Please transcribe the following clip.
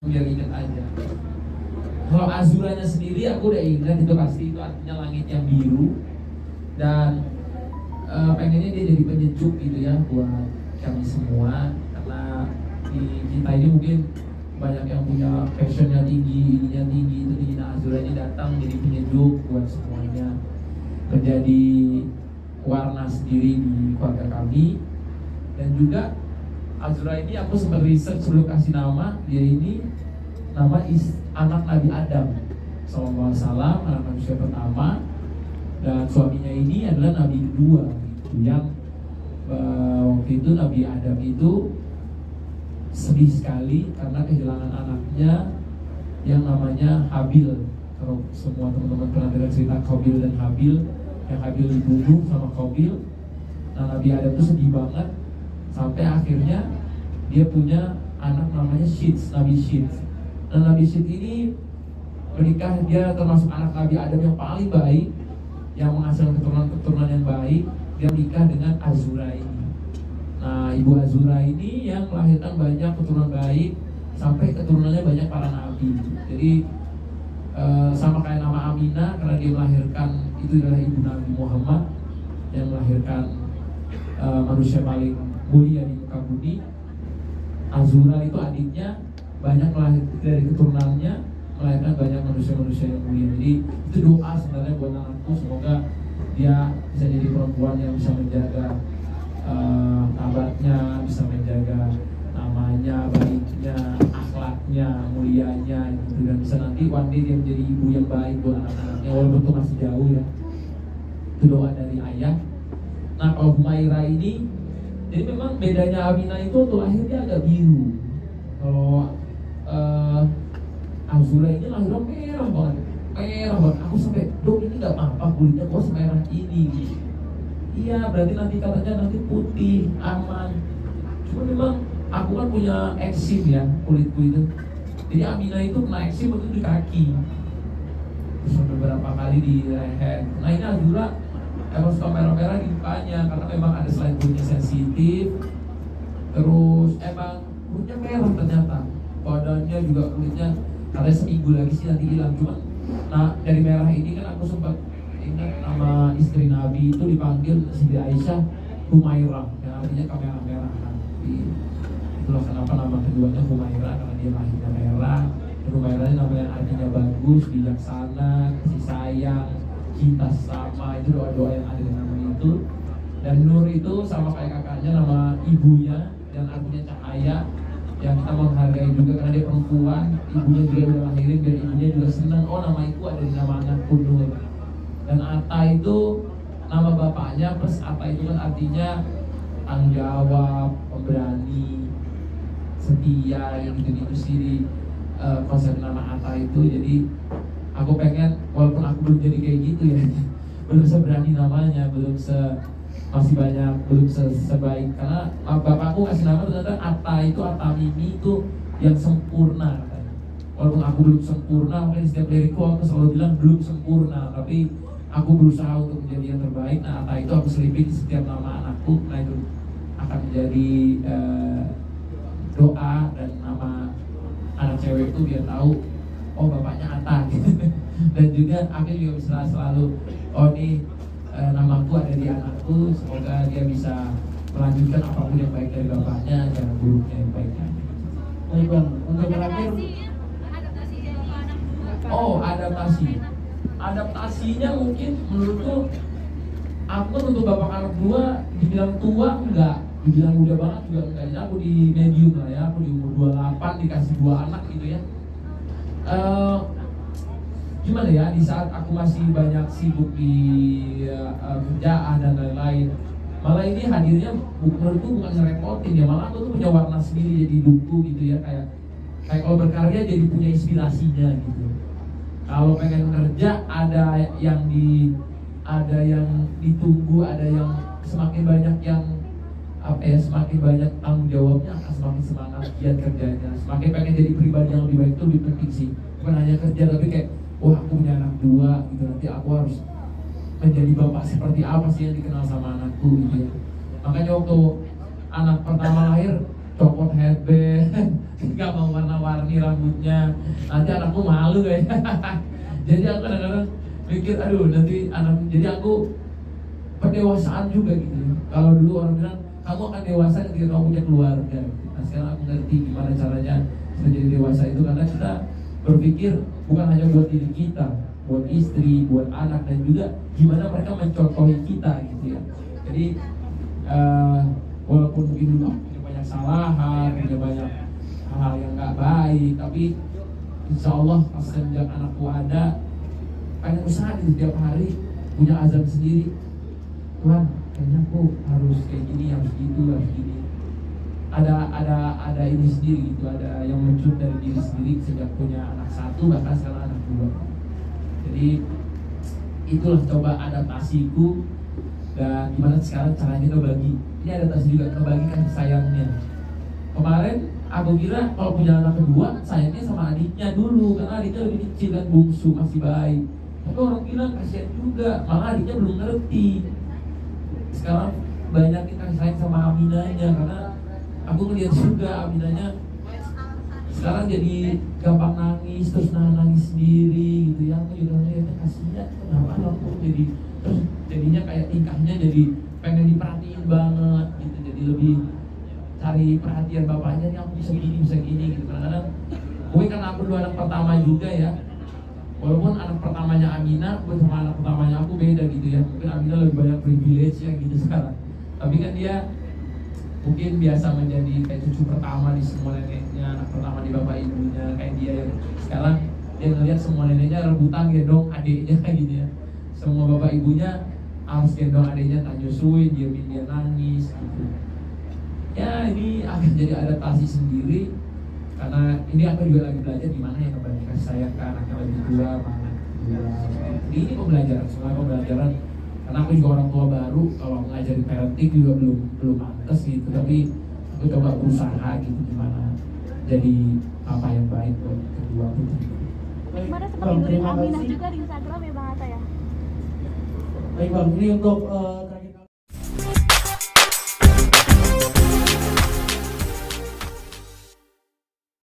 biar ingat aja. Kalau azuranya sendiri aku udah ingat, itu pasti itu artinya langit yang biru. Dan pengennya dia jadi penyejuk gitu ya buat kami semua. Karena di kita ini mungkin banyak yang punya passionnya tinggi, ininya tinggi, itu tinggi. Nah azura ini datang jadi penyejuk buat semuanya, menjadi warna sendiri di keluarga kami. Dan juga azura ini aku sempat riset sebelum kasih nama, dia ini nama anak Nabi Adam sallallahu alaihi wasallam, anak manusia pertama, dan suaminya ini adalah Nabi kedua gitu, yang waktu itu Nabi Adam itu sedih sekali karena kehilangan anaknya yang namanya Habil. Kalau semua teman-teman pernah dengar cerita Qabil dan Habil, yang Habil dibunuh sama Qabil. Nah Nabi Adam itu sedih banget sampai akhirnya dia punya anak namanya Syith, Nabi Syith. Nah Nabi Syith ini menikah, dia termasuk anak Nabi Adam yang paling baik, yang menghasilkan keturunan-keturunan yang baik. Dia menikah dengan Azura ini. Nah ibu Azura ini yang melahirkan banyak keturunan baik, sampai keturunannya banyak para nabi. Jadi sama kayak nama Aminah, karena dia melahirkan, itu adalah ibu Nabi Muhammad yang melahirkan manusia paling mulia di muka bumi. Azura itu adiknya, banyak melahirkan dari keturunannya, melahirkan banyak manusia-manusia yang mulia. Jadi itu doa sebenarnya buat anakku, semoga dia bisa jadi perempuan yang bisa menjaga nabatnya, bisa menjaga namanya, baiknya, akhlaknya, mulianya gitu. Dan bisa nanti one day dia menjadi ibu yang baik buat anak-anaknya, walaupun itu masih jauh ya. Itu doa dari ayah. Nah kalau Humaira ini, jadi memang bedanya Aminah itu untuk lahir dia agak biru. Kalau Azura ini lahirnya merah banget, merah banget. Aku sampai, dok ini nggak apa-apa kulitnya kok semerah ini. Iya berarti nanti katanya nanti putih, aman. Cuma memang aku kan punya eksim ya kulitku itu. Jadi Aminah itu kena eksim itu di kaki, terus beberapa kali di leher. Nah ini Azura emang suka merah-merah di mukanya karena memang ada selain kulitnya sensitif, terus emang kulitnya merah ternyata. Badannya juga kulitnya ada seminggu lagi sih nanti hilang. Cuma nah dari merah ini kan aku sempat ingat nama istri Nabi itu dipanggil Siti Aisyah Humairah, yang artinya kemerah-merahan. Itulah kenapa nama keduanya Humairah, karena dia lahirnya merah. Humairah ini namanya artinya bagus, bijaksana, kasih sayang, cinta sama. Itu doa-doa yang ada di nama itu. Dan Nur itu sama kayak kakaknya, nama ibunya yang artinya cahaya, yang kita menghargai juga karena dia perempuan. Ibunya juga udah lahirin biar ibunya juga senang, oh nama itu ada di nama anakku Nur. Dan Atta itu nama bapaknya, plus Atta itu kan artinya tanggung jawab, pemberani, setia, yang gitu-gitu sih di konsep nama Atta itu. Jadi aku pengen, walaupun aku belum jadi kayak gitu ya, belum seberani namanya, masih banyak, belum sebaik. Karena bapakku kasih nama ternyata Atta itu, Atta Mimi itu yang sempurna katanya. Walaupun aku belum sempurna, makanya setiap lirikku aku selalu bilang belum sempurna, tapi aku berusaha untuk menjadi yang terbaik. Nah Atta itu aku selipin di setiap nama anakku. Nah itu akan menjadi doa dan nama anak cewek itu biar tahu, oh bapaknya Atta gitu. Dan juga aku juga bisa selalu, oh ini namaku ada di anakku, semoga dia bisa melanjutkan apapun yang baik dari bapaknya, jangan buruknya yang baiknya. Baik bang, untuk terakhir. Oh adaptasinya mungkin menurutku, aku kan untuk bapak anak dua dibilang tua enggak, dibilang muda banget juga enggak. Jadi aku di medium lah ya, aku di umur 28 dikasih 2 anak gitu ya. Gimana ya, di saat aku masih banyak sibuk di kerjaan dan lain-lain, malah ini hadirnya menurutku bukan ngerepotin ya, malah aku tuh punya warna sendiri jadi hidupku gitu ya, kayak kalau berkarya jadi punya inspirasinya gitu. Kalau pengen kerja ada yang ditunggu, ada yang semakin banyak yang semakin banyak tanggung jawabnya, akan semakin semangat giat kerjanya, semakin pengen jadi pribadi yang lebih baik. Itu lebih penting sih, bukan hanya kerja tapi kayak, wah aku punya anak 2 gitu, nanti aku harus menjadi bapak seperti apa sih yang dikenal sama anakku gitu ya. Makanya waktu anak pertama lahir copot headband, nggak mau warna-warni rambutnya, nanti anakku malu kayak. Jadi aku kadang-kadang mikir, aduh nanti anak, jadi aku pendewasaan juga gitu. Kalau dulu orang bilang kamu akan dewasa ketika kamu punya keluarga. Nah sekarang aku ngerti gimana caranya kita jadi dewasa itu, karena kita berpikir bukan hanya buat diri kita, buat istri, buat anak, dan juga gimana mereka mencontohi kita gitu ya. Jadi walaupun mungkin dulu aku punya banyak kesalahan, punya banyak hal yang nggak baik, tapi insya Allah pas sejak anakku ada, pengen usaha di setiap hari punya azam sendiri. Tuhan, kayaknya aku harus kayak gini, harus gitu, harus gini. Ada ini sendiri gitu, ada yang muncul dari diri sendiri sejak punya anak satu, bahkan sekarang anak dua. Jadi itulah coba adaptasiku, dan gimana sekarang caranya ngebagi. Ini adaptasi juga, ngebagi kasih sayangnya. Kemarin aku kira kalau punya anak kedua sayangnya sama adiknya dulu, karena adiknya lebih kecil kan, bungsu masih baik. Tapi orang bilang kasihan juga, malah adiknya belum ngerti. Sekarang banyak kita sayang sama Aminanya, karena aku ngeliat juga Aminanya sekarang jadi gampang nangis, terus nangis sendiri gitu ya. Aku juga ngeliatnya kasihan, kenapa aku jadi, terus jadinya kayak tingkahnya jadi pengen diperhatiin banget gitu, jadi lebih cari perhatian bapaknya nih, aku bisa gini gitu. Kadang-kadang gue karena aku dua anak pertama juga ya, walaupun anak pertamanya Amina gue sama anak pertamanya aku beda gitu ya. Mungkin Amina lebih banyak privilege ya gitu sekarang, tapi kan dia mungkin biasa menjadi kayak cucu pertama di semua neneknya, anak pertama di bapak ibunya. Kayak dia yang sekarang dia ngeliat semua neneknya rebutan gendong adiknya gitu ya. Semua bapak ibunya harus gendong adiknya, tak nyusuin, diamin dia nangis gitu. Ya ini akan jadi adaptasi sendiri, karena ini aku juga lagi belajar gimana ya ngebagi kasih sayang ke anak yang lebih tua, mana tua. Jadi ini pembelajaran, semua pembelajaran. Karena aku juga orang tua baru, kalau ngajarin parenting juga belum pantas gitu. Tapi aku coba berusaha gitu gimana jadi apa yang baik buat kedua putri. Kemarin sempat ngikutin Aminah juga di Instagram ya Bang Atta ya? Baik Bang, ini untuk